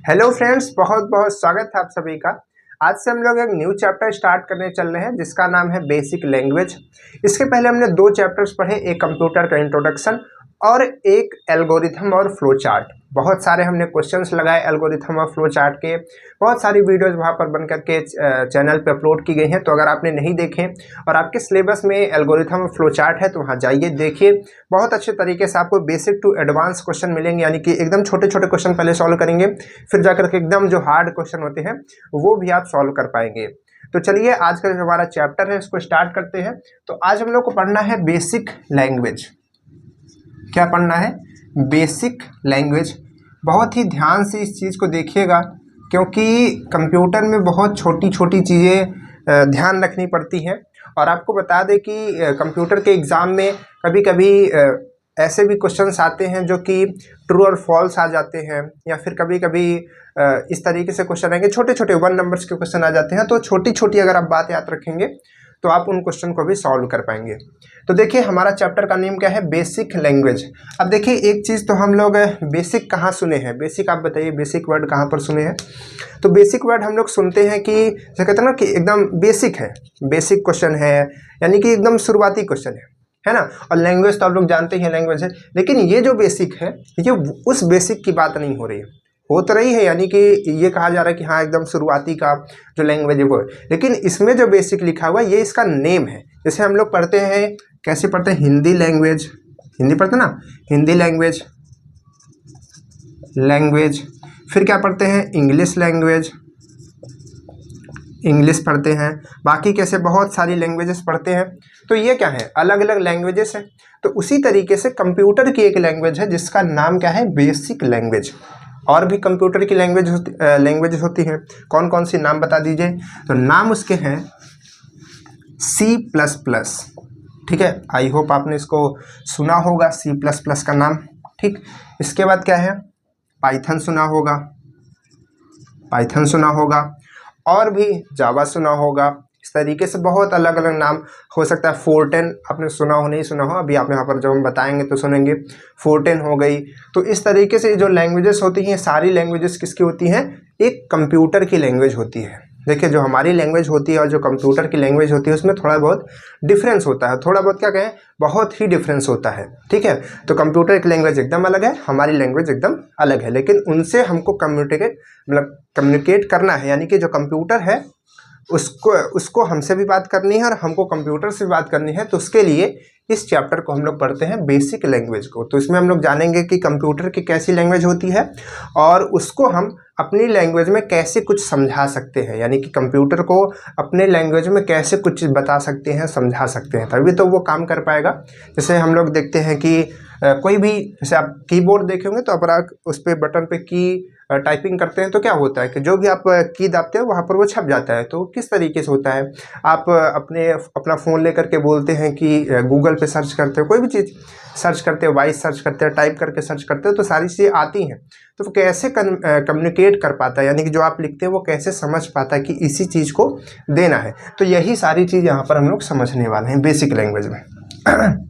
Hello friends, बहुत बहुत स्वागत है आप सभी का। आज से हम लोग एक न्यू चैप्टर स्टार्ट करने चल रहे हैं जिसका नाम है बेसिक लैंग्वेज। इसके पहले हमने दो चैप्टर्स पढ़े, एक कंप्यूटर का इंट्रोडक्शन और एक एल्गोरिथम और फ्लो चार्ट। बहुत सारे हमने क्वेश्चंस लगाए एल्गोरिथम और फ्लो चार्ट के। बहुत सारी वीडियोस वहाँ पर बन करके चैनल पे अपलोड की गई हैं, तो अगर आपने नहीं देखे और आपके सिलेबस में एल्गोरिथम और फ्लो चार्ट है तो वहाँ जाइए देखिए। बहुत अच्छे तरीके से आपको बेसिक टू एडवांस क्वेश्चन मिलेंगे, यानी कि एकदम छोटे छोटे क्वेश्चन पहले सॉल्व करेंगे, फिर जाकर के एकदम जो हार्ड क्वेश्चन होते हैं वो भी आप सॉल्व कर पाएंगे। तो चलिए आज का जो हमारा चैप्टर है इसको स्टार्ट करते हैं। तो आज हम लोग को पढ़ना है बेसिक लैंग्वेज। क्या पढ़ना है? Basic language. बहुत ही ध्यान से इस चीज़ को देखिएगा, क्योंकि कंप्यूटर में बहुत छोटी छोटी चीज़ें ध्यान रखनी पड़ती हैं। और आपको बता दें कि कंप्यूटर के एग्ज़ाम में कभी कभी ऐसे भी क्वेश्चंस आते हैं जो कि ट्रू और फॉल्स आ जाते हैं, या फिर कभी कभी इस तरीके से क्वेश्चन आएंगे, छोटे छोटे 1 नंबर्स के क्वेश्चन आ जाते हैं। तो छोटी छोटी अगर आप बात याद रखेंगे तो आप उन क्वेश्चन को भी सॉल्व कर पाएंगे। तो देखिए हमारा चैप्टर का नेम क्या है? Basic language. अब देखिए एक चीज़ तो हम लोग बेसिक कहाँ सुने हैं? बेसिक आप बताइए, बेसिक वर्ड कहाँ पर सुने हैं? तो बेसिक वर्ड हम लोग सुनते हैं कि जैसे कहते हैं ना कि एकदम बेसिक है, बेसिक क्वेश्चन है, यानी कि एकदम शुरुआती क्वेश्चन है ना। और लैंग्वेज तो आप लोग जानते हैं लैंग्वेज है, लेकिन ये जो बेसिक है ये उस बेसिक की बात नहीं हो रही है। हो तो रही है, यानी कि ये कहा जा रहा है कि हाँ एकदम शुरुआती का जो लैंग्वेज है वो है, लेकिन इसमें जो बेसिक लिखा हुआ है ये इसका नेम है। जैसे हम लोग पढ़ते हैं, कैसे पढ़ते हैं? हिंदी लैंग्वेज, हिंदी पढ़ते हैं ना, हिंदी लैंग्वेज, लैंग्वेज। फिर क्या पढ़ते हैं? इंग्लिश लैंग्वेज, इंग्लिश पढ़ते हैं। बाकी कैसे बहुत सारी लैंग्वेजेस पढ़ते हैं। तो ये क्या है? अलग अलग लैंग्वेजेस हैं। तो उसी तरीके से कंप्यूटर की एक लैंग्वेज है जिसका नाम क्या है? Basic language. और भी कंप्यूटर की लैंग्वेजेस होती हैं। कौन कौन सी नाम बता दीजिए? तो नाम उसके हैं C++। ठीक है, आई होप आपने इसको सुना होगा, C++ का नाम। ठीक, इसके बाद क्या है? पाइथन सुना होगा, पाइथन सुना होगा, और भी जावा सुना होगा। इस तरीके से बहुत अलग अलग नाम हो सकता है। फोर्टेन आपने सुना हो, नहीं सुना हो, अभी आप यहाँ पर जब हम बताएंगे तो सुनेंगे। फोर्टेन हो गई। तो इस तरीके से जो लैंग्वेजेस होती हैं, सारी लैंग्वेजेस किसकी होती हैं? एक कंप्यूटर की लैंग्वेज होती है। देखिए जो हमारी लैंग्वेज होती है और जो कंप्यूटर की लैंग्वेज होती है उसमें थोड़ा बहुत डिफरेंस होता है। थोड़ा बहुत क्या कहें, बहुत ही डिफरेंस होता है। ठीक है, तो कंप्यूटर की लैंग्वेज एकदम अलग है, हमारी लैंग्वेज एकदम अलग है, लेकिन उनसे हमको कम्युनिकेट करना है। यानी कि जो कंप्यूटर है उसको हमसे भी बात करनी है और हमको कंप्यूटर से बात करनी है। तो उसके लिए इस चैप्टर को हम लोग पढ़ते हैं बेसिक लैंग्वेज को। तो इसमें हम लोग जानेंगे कि कंप्यूटर की कैसी लैंग्वेज होती है और उसको हम अपनी लैंग्वेज में कैसे कुछ समझा सकते हैं, यानी कि कंप्यूटर को अपने लैंग्वेज में कैसे कुछ बता सकते हैं, समझा सकते हैं, तभी तो वो काम कर पाएगा। जैसे हम लोग देखते हैं कि कोई भी, जैसे आप कीबोर्ड देखे होंगे तो आप उस पर बटन पे की टाइपिंग करते हैं तो क्या होता है कि जो भी आप की दाबते हैं वहाँ पर वो छप जाता है। तो किस तरीके से होता है? आप अपना फ़ोन लेकर के बोलते हैं कि गूगल पे सर्च करते हो, कोई भी चीज़ सर्च करते हो, वॉइस सर्च करते हो, टाइप करके सर्च करते हो, तो सारी चीज़ें आती हैं। तो वो कैसे कम्युनिकेट कर पाता है, यानी कि जो आप लिखते हैं वो कैसे समझ पाता है कि इसी चीज़ को देना है। तो यही सारी चीज़ यहाँ पर हम लोग समझने वाले हैं बेसिक लैंग्वेज में।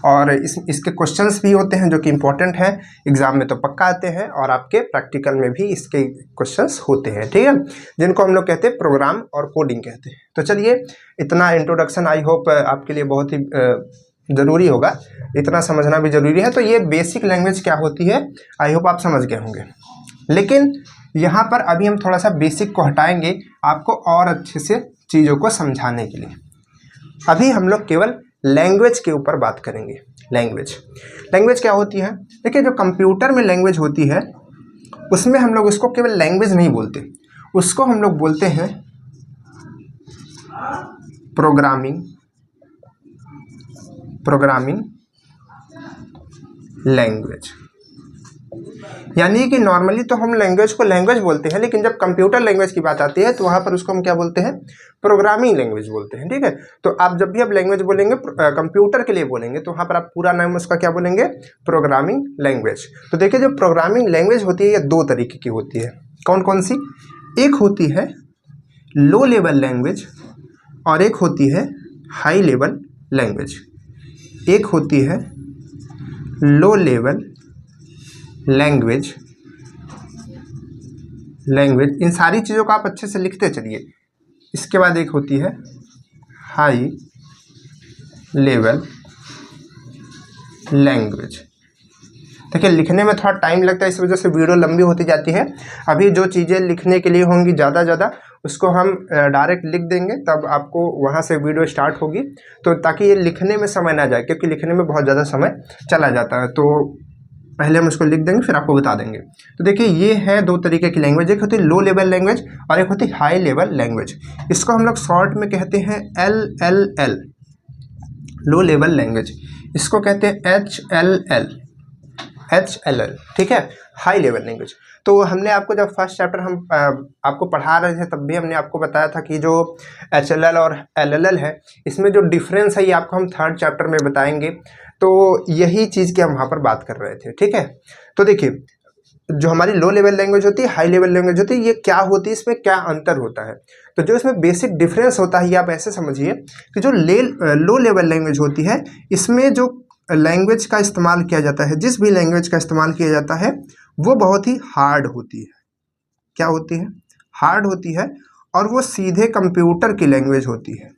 और इसके क्वेश्चंस भी होते हैं जो कि इम्पोर्टेंट हैं, एग्जाम में तो पक्का आते हैं, और आपके प्रैक्टिकल में भी इसके क्वेश्चंस होते हैं। ठीक है, जिनको हम लोग कहते हैं प्रोग्राम और कोडिंग कहते हैं। तो चलिए इतना इंट्रोडक्शन आई होप आपके लिए बहुत ही ज़रूरी होगा, इतना समझना भी ज़रूरी है। तो ये बेसिक लैंग्वेज क्या होती है आई होप आप समझ गए होंगे। लेकिन यहाँ पर अभी हम थोड़ा सा बेसिक को हटाएंगे आपको और अच्छे से चीज़ों को समझाने के लिए। अभी हम लोग केवल लैंग्वेज के ऊपर बात करेंगे। लैंग्वेज क्या होती है? देखिए जो कंप्यूटर में लैंग्वेज होती है उसमें हम लोग उसको केवल लैंग्वेज नहीं बोलते, उसको हम लोग बोलते हैं प्रोग्रामिंग लैंग्वेज। यानी कि नॉर्मली तो हम लैंग्वेज को लैंग्वेज बोलते हैं, लेकिन जब कंप्यूटर लैंग्वेज की बात आती है तो वहाँ पर उसको हम क्या बोलते हैं? प्रोग्रामिंग लैंग्वेज बोलते हैं। ठीक है, तो आप जब भी आप लैंग्वेज बोलेंगे कंप्यूटर के लिए बोलेंगे तो वहाँ पर आप पूरा नाम उसका क्या बोलेंगे? Programming language. तो देखिए जो प्रोग्रामिंग लैंग्वेज होती है ये 2 तरीके की होती है। कौन कौन सी? एक होती है लो लेवल लैंग्वेज और एक होती है हाई लेवल लैंग्वेज। एक होती है लो लेवल लैंग्वेज लैंग्वेज, इन सारी चीज़ों को आप अच्छे से लिखते चलिए। इसके बाद एक होती है हाई लेवल लैंग्वेज। देखिए लिखने में थोड़ा टाइम लगता है, इस वजह से वीडियो लंबी होती जाती है। अभी जो चीज़ें लिखने के लिए होंगी ज़्यादा उसको हम डायरेक्ट लिख देंगे, तब आपको वहाँ से वीडियो स्टार्ट होगी, तो ताकि ये लिखने में समय ना जाए, क्योंकि लिखने में बहुत ज़्यादा समय चला जाता है। तो पहले हम इसको लिख देंगे, फिर आपको बता देंगे। तो देखिए ये है दो तरीके की लैंग्वेज, एक होती है लो लेवल लैंग्वेज और एक होती है हाई लेवल लैंग्वेज। इसको हम लोग शॉर्ट में कहते हैं LLL, लो लेवल लैंग्वेज। इसको कहते हैं HLL, ठीक है, हाई लेवल लैंग्वेज। तो हमने आपको जब फर्स्ट चैप्टर हम आपको पढ़ा रहे थे, तब भी हमने आपको बताया था कि जो HLL और LLL है, इसमें जो डिफरेंस है ये आपको हम थर्ड चैप्टर में बताएंगे। तो यही चीज़ की हम वहाँ पर बात कर रहे थे, ठीक है। तो देखिए जो हमारी लो लेवल लैंग्वेज होती है, हाई लेवल लैंग्वेज होती है, ये क्या होती है, इसमें क्या अंतर होता है। तो जो इसमें बेसिक डिफरेंस होता है ये आप ऐसे समझिए कि जो लो लेवल लैंग्वेज होती है, इसमें जो लैंग्वेज का इस्तेमाल किया जाता है, जिस भी लैंग्वेज का इस्तेमाल किया जाता है, वो बहुत ही हार्ड होती है। क्या होती है? हार्ड होती है, और वो सीधे कंप्यूटर की लैंग्वेज होती है।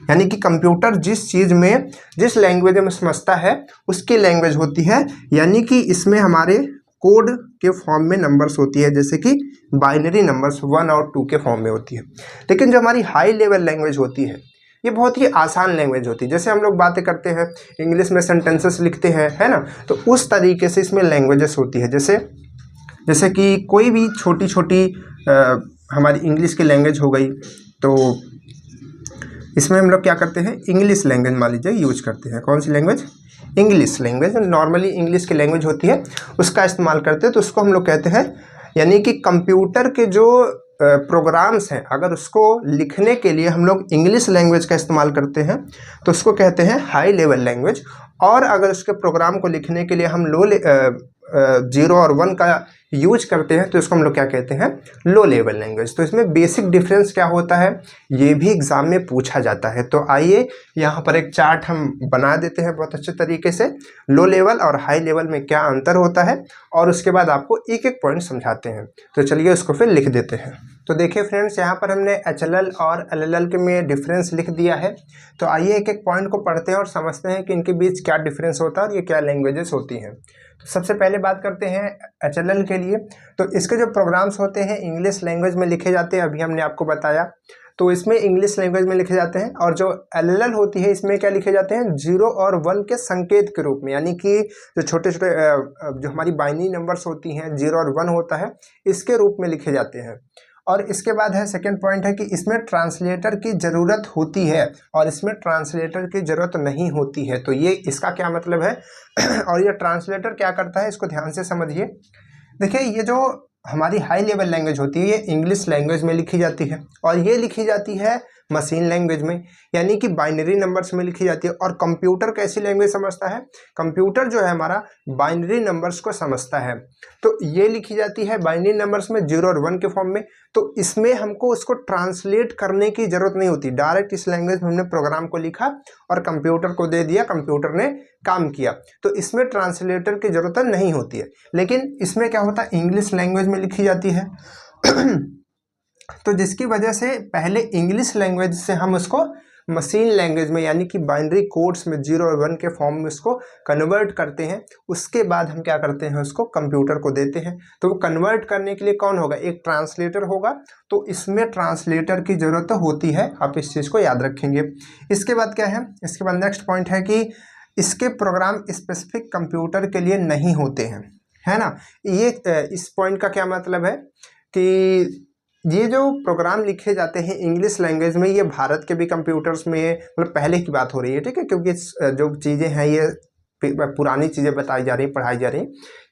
यानी कि कंप्यूटर जिस लैंग्वेज में समझता है उसकी लैंग्वेज होती है। यानी कि इसमें हमारे कोड के फॉर्म में नंबर्स होती है, जैसे कि बाइनरी नंबर्स 1 और 2 के फॉर्म में होती है। लेकिन जो हमारी हाई लेवल लैंग्वेज होती है, ये बहुत ही आसान लैंग्वेज होती है। जैसे हम लोग बातें करते हैं, इंग्लिश में सेंटेंसेस लिखते हैं, है ना, तो उस तरीके से इसमें लैंग्वेजेस होती है। जैसे कि कोई भी छोटी छोटी हमारी इंग्लिश की लैंग्वेज हो गई, तो इसमें हम लोग क्या करते हैं, इंग्लिश लैंग्वेज मान लीजिए यूज करते हैं। कौन सी language? English language. Normally English की लैंग्वेज होती है, उसका इस्तेमाल करते हैं, तो उसको हम लोग कहते हैं, यानी कि कंप्यूटर के जो प्रोग्राम्स हैं, अगर उसको लिखने के लिए हम लोग इंग्लिश लैंग्वेज का इस्तेमाल करते हैं तो उसको कहते हैं हाई लेवल लैंग्वेज। और अगर उसके प्रोग्राम को लिखने के लिए हम 0 और 1 का यूज करते हैं तो इसको हम लोग क्या कहते हैं, लो लेवल लैंग्वेज। तो इसमें बेसिक डिफरेंस क्या होता है, ये भी एग्जाम में पूछा जाता है। तो आइए यहाँ पर एक चार्ट हम बना देते हैं बहुत अच्छे तरीके से, लो लेवल और हाई लेवल में क्या अंतर होता है, और उसके बाद आपको एक एक पॉइंट समझाते हैं। तो चलिए उसको फिर लिख देते हैं। तो देखिए फ्रेंड्स, यहाँ पर हमने HLL और LLL के में डिफरेंस लिख दिया है। तो आइए एक एक पॉइंट को पढ़ते हैं और समझते हैं कि इनके बीच क्या डिफरेंस होता है और ये क्या लैंग्वेजेस होती हैं। तो सबसे पहले बात करते हैं HLL के लिए। तो इसके जो प्रोग्राम्स होते हैं इंग्लिश लैंग्वेज में लिखे जाते हैं, अभी हमने आपको बताया, तो इसमें इंग्लिश लैंग्वेज में लिखे जाते हैं। और जो LLL होती है, इसमें क्या लिखे जाते हैं, 0 और 1 के संकेत के रूप में। यानी कि जो छोटे छोटे जो हमारी बाइनरी नंबर्स होती हैं, 0 और 1 होता है, इसके रूप में लिखे जाते हैं। और इसके बाद है सेकंड पॉइंट है कि इसमें ट्रांसलेटर की ज़रूरत होती है और इसमें ट्रांसलेटर की ज़रूरत नहीं होती है। तो ये इसका क्या मतलब है और ये ट्रांसलेटर क्या करता है, इसको ध्यान से समझिए। देखिए ये जो हमारी हाई लेवल लैंग्वेज होती है, ये इंग्लिश लैंग्वेज में लिखी जाती है, और ये लिखी जाती है मशीन लैंग्वेज में, यानी कि बाइनरी नंबर्स में लिखी जाती है। और कंप्यूटर कैसी लैंग्वेज समझता है, कंप्यूटर जो है हमारा बाइनरी नंबर्स को समझता है। तो ये लिखी जाती है बाइनरी नंबर्स में 0 और 1 के फॉर्म में। तो इसमें हमको उसको ट्रांसलेट करने की ज़रूरत नहीं होती, डायरेक्ट इस लैंग्वेज में हमने प्रोग्राम को लिखा और कंप्यूटर को दे दिया, कंप्यूटर ने काम किया। तो इसमें ट्रांसलेटर की ज़रूरत नहीं होती है। लेकिन इसमें क्या होता है, इंग्लिश लैंग्वेज में लिखी जाती है तो जिसकी वजह से पहले इंग्लिश लैंग्वेज से हम उसको मशीन लैंग्वेज में, यानी कि बाइनरी कोड्स में 0 और 1 के फॉर्म में उसको कन्वर्ट करते हैं। उसके बाद हम क्या करते हैं, उसको कंप्यूटर को देते हैं। तो वो कन्वर्ट करने के लिए कौन होगा, एक ट्रांसलेटर होगा। तो इसमें ट्रांसलेटर की ज़रूरत होती है, आप इस चीज़ को याद रखेंगे। इसके बाद क्या है, इसके बाद नेक्स्ट पॉइंट है कि इसके प्रोग्राम स्पेसिफिक कंप्यूटर के लिए नहीं होते हैं, है ना। ये इस पॉइंट का क्या मतलब है कि ये जो प्रोग्राम लिखे जाते हैं इंग्लिश लैंग्वेज में, ये भारत के भी कंप्यूटर्स में, मतलब पहले की बात हो रही है, ठीक है, क्योंकि जो चीज़ें हैं ये पुरानी चीज़ें बताई जा रही, पढ़ाई जा रही,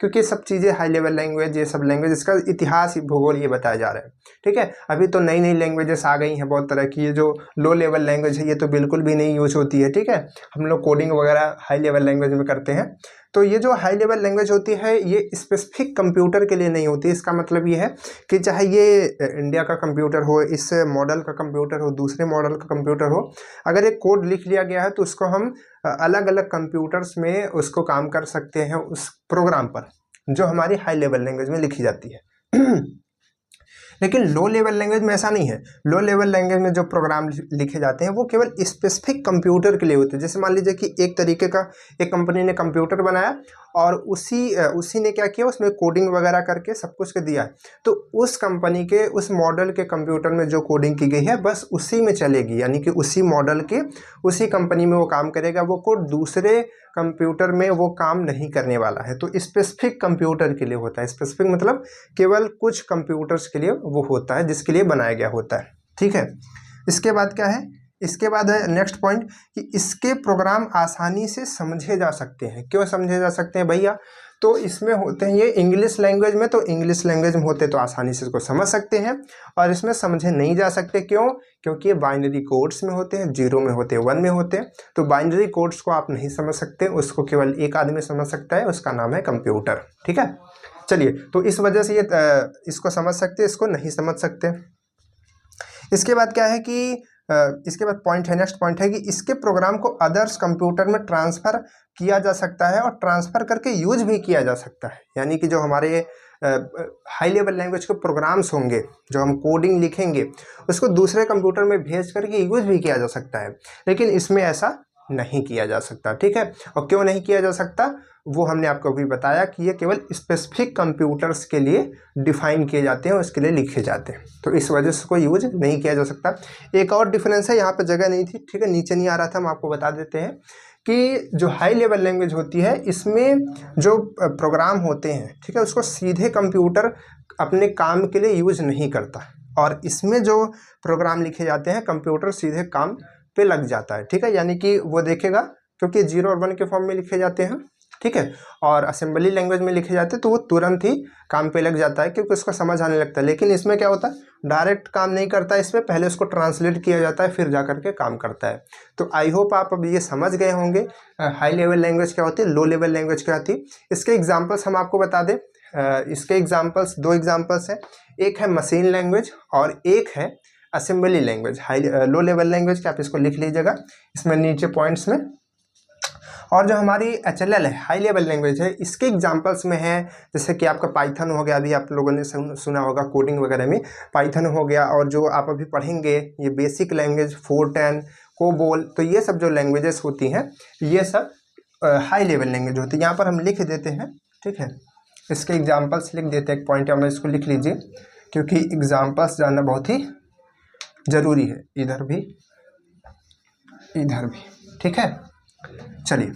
क्योंकि सब चीज़ें हाई लेवल लैंग्वेज, ये सब लैंग्वेज, इसका इतिहास, भूगोल ये बताया जा रहा है, ठीक है। अभी तो नई नई लैंग्वेजेस आ गई हैं बहुत तरह की। ये जो लो लेवल लैंग्वेज है ये तो बिल्कुल भी नहीं यूज होती है, ठीक है। हम लोग कोडिंग वगैरह हाई लेवल लैंग्वेज में करते हैं। तो ये जो हाई लेवल लैंग्वेज होती है ये स्पेसिफिक कंप्यूटर के लिए नहीं होती। इसका मतलब ये है कि चाहे ये इंडिया का कंप्यूटर हो, इस मॉडल का कंप्यूटर हो, दूसरे मॉडल का कंप्यूटर हो, अगर एक कोड लिख लिया गया है तो उसको हम अलग अलग कंप्यूटर्स में उसको काम कर सकते हैं उस प्रोग्राम पर, जो हमारी हाई लेवल लैंग्वेज में लिखी जाती है लेकिन लो लेवल लैंग्वेज में ऐसा नहीं है। लो लेवल लैंग्वेज में जो प्रोग्राम लिखे जाते हैं वो केवल स्पेसिफिक कंप्यूटर के लिए होते हैं। जैसे मान लीजिए कि एक तरीके का एक कंपनी ने कंप्यूटर बनाया और उसी ने क्या किया, उसमें कोडिंग वगैरह करके सब कुछ दिया है, तो उस कंपनी के उस मॉडल के कंप्यूटर में जो कोडिंग की गई है बस उसी में चलेगी, यानी कि उसी मॉडल के उसी कंपनी में वो काम करेगा। वो कोड दूसरे कंप्यूटर में वो काम नहीं करने वाला है। तो स्पेसिफिक कंप्यूटर के लिए होता है। स्पेसिफिक मतलब केवल कुछ कंप्यूटर्स के लिए वो होता है, जिसके लिए बनाया गया होता है। ठीक है, इसके बाद क्या है, इसके बाद है नेक्स्ट पॉइंट कि इसके प्रोग्राम आसानी से समझे जा सकते हैं। क्यों समझे जा सकते हैं भैया? तो इसमें होते हैं ये इंग्लिश लैंग्वेज में, तो इंग्लिश लैंग्वेज में होते तो आसानी से इसको समझ सकते हैं, और इसमें समझे नहीं जा सकते। क्यों? क्योंकि ये बाइनरी कोड्स में होते हैं, 0 में होते हैं, 1 में होते हैं। तो बाइनरी कोड्स को आप नहीं समझ सकते, उसको केवल एक आदमी समझ सकता है, उसका नाम है कंप्यूटर। ठीक है, चलिए, तो इस वजह से ये इसको समझ सकते, इसको नहीं समझ सकते। इसके बाद क्या है कि इसके बाद पॉइंट है, नेक्स्ट पॉइंट है कि इसके प्रोग्राम को अदर्स कंप्यूटर में ट्रांसफ़र किया जा सकता है और ट्रांसफ़र करके यूज भी किया जा सकता है। यानी कि जो हमारे हाई लेवल लैंग्वेज के प्रोग्राम्स होंगे, जो हम कोडिंग लिखेंगे, उसको दूसरे कंप्यूटर में भेज करके यूज भी किया जा सकता है, लेकिन इसमें ऐसा नहीं किया जा सकता। ठीक है, और क्यों नहीं किया जा सकता वो हमने आपको अभी बताया कि ये केवल स्पेसिफिक कंप्यूटर्स के लिए डिफाइन किए जाते हैं, उसके लिए लिखे जाते हैं, तो इस वजह से कोई यूज नहीं किया जा सकता। एक और डिफरेंस है, यहाँ पे जगह नहीं थी, ठीक है, नीचे नहीं आ रहा था, हम आपको बता देते हैं कि जो हाई लेवल लैंग्वेज होती है इसमें जो प्रोग्राम होते हैं, ठीक है, उसको सीधे कंप्यूटर अपने काम के लिए यूज नहीं करता, और इसमें जो प्रोग्राम लिखे जाते हैं कंप्यूटर सीधे काम पे लग जाता है। ठीक है, यानी कि वो देखेगा, क्योंकि 0 और 1 के फॉर्म में लिखे जाते हैं, ठीक है, और असेंबली लैंग्वेज में लिखे जाते हैं, तो वो तुरंत ही काम पे लग जाता है क्योंकि उसको समझ आने लगता है। लेकिन इसमें क्या होता है, डायरेक्ट काम नहीं करता, इसमें पहले उसको ट्रांसलेट किया जाता है, फिर जा करके काम करता है। तो आई होप आप अब ये समझ गए होंगे हाई लेवल लैंग्वेज क्या होती है, लो लेवल लैंग्वेज क्या होती है। इसके एग्जाम्पल्स हम आपको बता दें। इसके एग्जाम्पल्स, 2 एग्जाम्पल्स हैं, एक है मशीन लैंग्वेज और एक है assembly language. Low level language क्या, आप इसको लिख लीजिएगा इसमें नीचे पॉइंट्स में। और जो हमारी HLL है, हाई लेवल लैंग्वेज है, इसके एग्जांपल्स में है जैसे कि आपका पाइथन हो गया, अभी आप लोगों ने सुना होगा कोडिंग वगैरह में, पाइथन हो गया, और जो आप अभी पढ़ेंगे ये बेसिक लैंग्वेज, फोर्ट्रैन, कोबोल, तो ये सब जो लैंग्वेजेस होती हैं ये सब हाई लेवल लैंग्वेज होती है। यहाँ पर हम लिख देते हैं, ठीक है, इसके एग्जाम्पल्स लिख देते हैं, एक पॉइंट में इसको लिख लीजिए क्योंकि एग्जाम्पल्स जानना बहुत ही ज़रूरी है, इधर भी इधर भी। ठीक है, चलिए,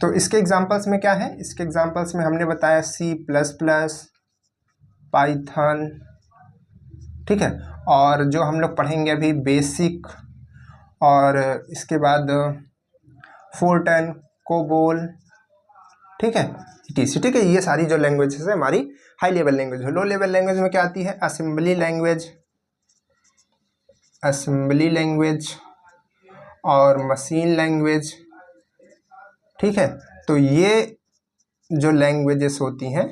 तो इसके एग्जांपल्स में क्या है, इसके एग्जांपल्स में हमने बताया C++, पाइथन, ठीक है, और जो हम लोग पढ़ेंगे अभी बेसिक, और इसके बाद फोर्ट्रैन, कोबोल, ठीक है, ठीक है, ये सारी जो लैंग्वेजेस है हमारी हाई लेवल लैंग्वेज है। लो लेवल लैंग्वेज में क्या आती है, असेंबली लैंग्वेज और मशीन लैंग्वेज। ठीक है, तो ये जो लैंग्वेजेस होती हैं,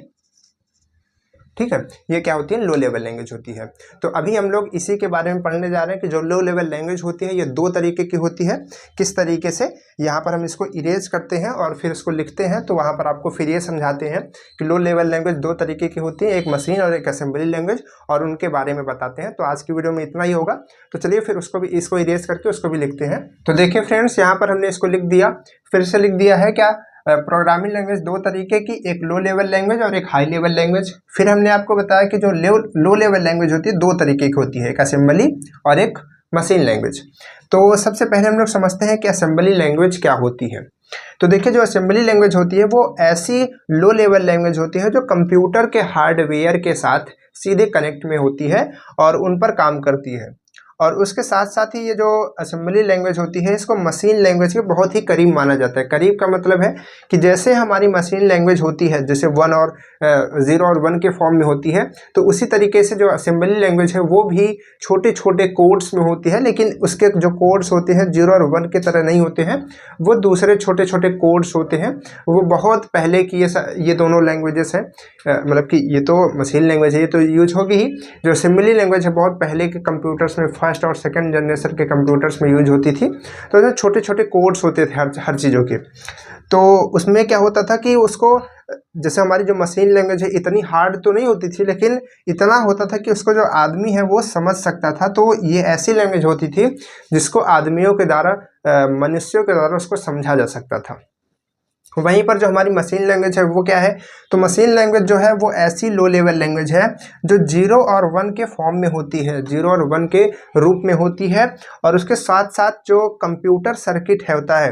ठीक है, ये क्या होती है, लो लेवल लैंग्वेज होती है। तो अभी हम लोग इसी के बारे में पढ़ने जा रहे हैं कि जो लो लेवल लैंग्वेज होती है ये 2 तरीके की होती है। किस तरीके से, यहाँ पर हम इसको इरेज करते हैं और फिर इसको लिखते हैं, तो वहाँ पर आपको फिर ये समझाते हैं कि लो लेवल लैंग्वेज 2 तरीके की होती है, एक मशीन और एक असेंबली लैंग्वेज, और उनके बारे में बताते हैं। तो आज की वीडियो में इतना ही होगा, तो चलिए फिर इसको इरेज करके उसको भी लिखते हैं। तो देखिए फ्रेंड्स, यहाँ पर हमने इसको लिख दिया, फिर से लिख दिया है क्या, प्रोग्रामिंग लैंग्वेज 2 तरीके की, एक लो लेवल लैंग्वेज और एक हाई लेवल लैंग्वेज। फिर हमने आपको बताया कि जो लो लेवल लैंग्वेज होती है 2 तरीके की होती है, एक असेंबली और एक मशीन लैंग्वेज। तो सबसे पहले हम लोग समझते हैं कि असेंबली लैंग्वेज क्या होती है। तो देखिए, जो असेंबली लैंग्वेज होती है वो ऐसी लो लेवल लैंग्वेज होती है जो कंप्यूटर के हार्डवेयर के साथ सीधे कनेक्ट में होती है और उन पर काम करती है। और उसके साथ साथ ही ये जो असेंबली लैंग्वेज होती है इसको मशीन लैंग्वेज के बहुत ही करीब माना जाता है। करीब का मतलब है कि जैसे हमारी मशीन लैंग्वेज होती है, जैसे 1 और 0 और 1 के फॉर्म में होती है, तो उसी तरीके से जो असेंबली लैंग्वेज है वो भी छोटे छोटे कोड्स में होती है, लेकिन उसके जो कोड्स होते हैं 0 और 1 के तरह नहीं होते हैं, वो दूसरे छोटे छोटे कोड्स होते हैं। वो बहुत पहले की ये दोनों लैंग्वेजेस हैं, मतलब कि ये तो मशीन लैंग्वेज है, ये तो यूज होगी ही। जो असेंबली लैंग्वेज है बहुत पहले के कंप्यूटर्स में, फर्स्ट और सेकंड जनरेशन के कंप्यूटर्स में यूज होती थी। तो इसमें छोटे छोटे कोड्स होते थे हर चीज़ों के। तो उसमें क्या होता था कि उसको जैसे हमारी जो मशीन लैंग्वेज है इतनी हार्ड तो नहीं होती थी, लेकिन इतना होता था कि उसको जो आदमी है वो समझ सकता था। तो ये ऐसी लैंग्वेज होती थी जिसको आदमियों के द्वारा, मनुष्यों के द्वारा उसको समझा जा सकता था। वहीं पर जो हमारी मशीन लैंग्वेज है वो क्या है, तो मशीन लैंग्वेज जो है वो ऐसी लो लेवल लैंग्वेज है जो 0 और 1 के फॉर्म में होती है, 0 और 1 के रूप में होती है। और उसके साथ साथ जो कंप्यूटर सर्किट है होता है,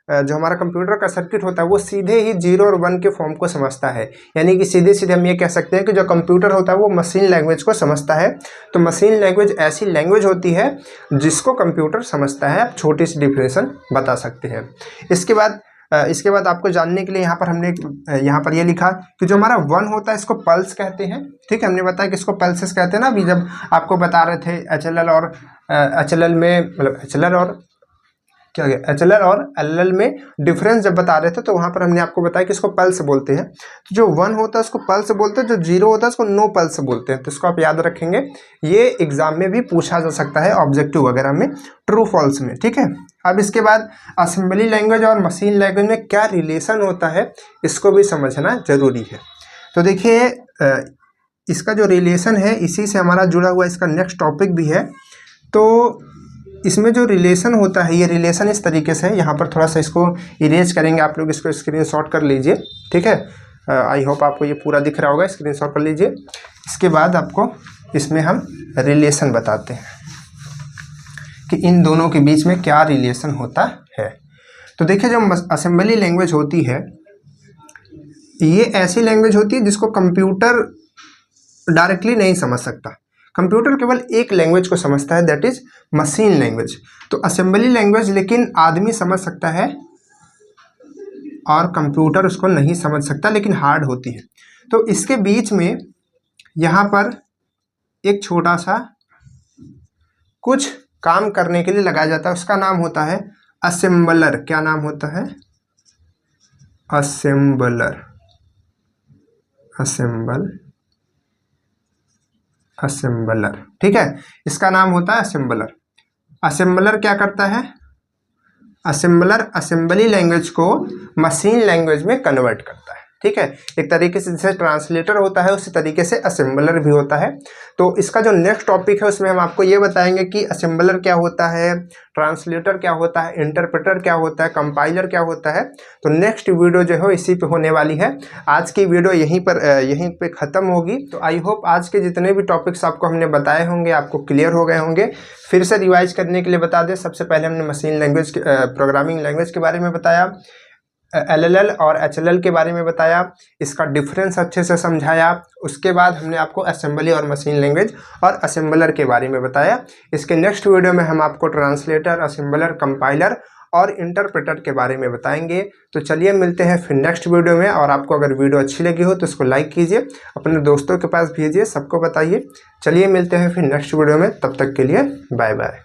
जो हमारा कंप्यूटर का सर्किट होता है वो सीधे ही 0 और 1 के फॉर्म को समझता है। यानी कि सीधे सीधे हम ये कह सकते हैं कि जो कंप्यूटर होता है वो मशीन लैंग्वेज को समझता है। तो मशीन लैंग्वेज ऐसी लैंग्वेज होती है जिसको कंप्यूटर समझता है। आप छोटी सी डिफिनेशन बता सकते हैं। इसके बाद आपको जानने के लिए यहाँ पर हमने यहाँ पर ये लिखा कि जो हमारा 1 होता है इसको पल्स कहते हैं। ठीक है, हमने बताया कि इसको पल्सेस कहते हैं ना। अभी जब आपको बता रहे थे HLL और HLL में, मतलब HLL और LL में डिफरेंस जब बता रहे थे तो वहाँ पर हमने आपको बताया कि इसको पल्स बोलते हैं। तो जो 1 होता है उसको पल्स बोलते हैं, जो 0 होता है उसको नो पल्स बोलते हैं। तो इसको आप याद रखेंगे, ये एग्जाम में भी पूछा जा सकता है, ऑब्जेक्टिव वगैरह में, ट्रू फॉल्स में। ठीक है, अब इसके बाद असेंबली लैंग्वेज और मशीन लैंग्वेज में क्या रिलेशन होता है इसको भी समझना जरूरी है। तो देखिए, इसका जो रिलेशन है इसी से हमारा जुड़ा हुआ इसका नेक्स्ट टॉपिक भी है। तो इसमें जो रिलेशन होता है, ये रिलेशन इस तरीके से है। यहाँ पर थोड़ा सा इसको इरेज करेंगे, आप लोग इसको स्क्रीनशॉट कर लीजिए। ठीक है, आई होप आपको ये पूरा दिख रहा होगा, स्क्रीनशॉट कर लीजिए। इसके बाद आपको इसमें हम रिलेशन बताते हैं कि इन दोनों के बीच में क्या रिलेशन होता है। तो देखिए, जो असेंबली लैंग्वेज होती है ये ऐसी लैंग्वेज होती है जिसको कंप्यूटर डायरेक्टली नहीं समझ सकता। कंप्यूटर केवल एक लैंग्वेज को समझता है, दैट इज मशीन लैंग्वेज। तो असेंबली लैंग्वेज लेकिन आदमी समझ सकता है और कंप्यूटर उसको नहीं समझ सकता, लेकिन हार्ड होती है। तो इसके बीच में यहाँ पर एक छोटा सा कुछ काम करने के लिए लगाया जाता है, उसका नाम होता है असेंबलर। क्या नाम होता है? असेंबलर। असेंबलर, ठीक है, इसका नाम होता है असेंबलर। असेंबलर क्या करता है? असेंबलर असेंबली लैंग्वेज को मशीन लैंग्वेज में कन्वर्ट करता है। ठीक है, एक तरीके से जैसे ट्रांसलेटर होता है उसी तरीके से असेंबलर भी होता है। तो इसका जो नेक्स्ट टॉपिक है उसमें हम आपको ये बताएंगे कि असेंबलर क्या होता है, ट्रांसलेटर क्या होता है, इंटरप्रेटर क्या होता है, कंपाइलर क्या होता है। तो नेक्स्ट वीडियो जो है इसी पे होने वाली है। आज की वीडियो यहीं पे ख़त्म होगी। तो आई होप आज के जितने भी टॉपिक्स आपको हमने बताए होंगे आपको क्लियर हो गए होंगे। फिर से रिवाइज करने के लिए बता दें, सबसे पहले हमने मशीन लैंग्वेज प्रोग्रामिंग लैंग्वेज के बारे में बताया, LLL और HLL के बारे में बताया, इसका डिफरेंस अच्छे से समझाया। उसके बाद हमने आपको असेंबली और मशीन लैंग्वेज और असेंबलर के बारे में बताया। इसके नेक्स्ट वीडियो में हम आपको ट्रांसलेटर, असेंबलर, कंपाइलर और इंटरप्रेटर के बारे में बताएंगे। तो चलिए मिलते हैं फिर नेक्स्ट वीडियो में। और आपको अगर वीडियो अच्छी लगी हो तो इसको लाइक कीजिए, अपने दोस्तों के पास भेजिए, सबको बताइए। चलिए मिलते हैं फिर नेक्स्ट वीडियो में, तब तक के लिए बाय बाय।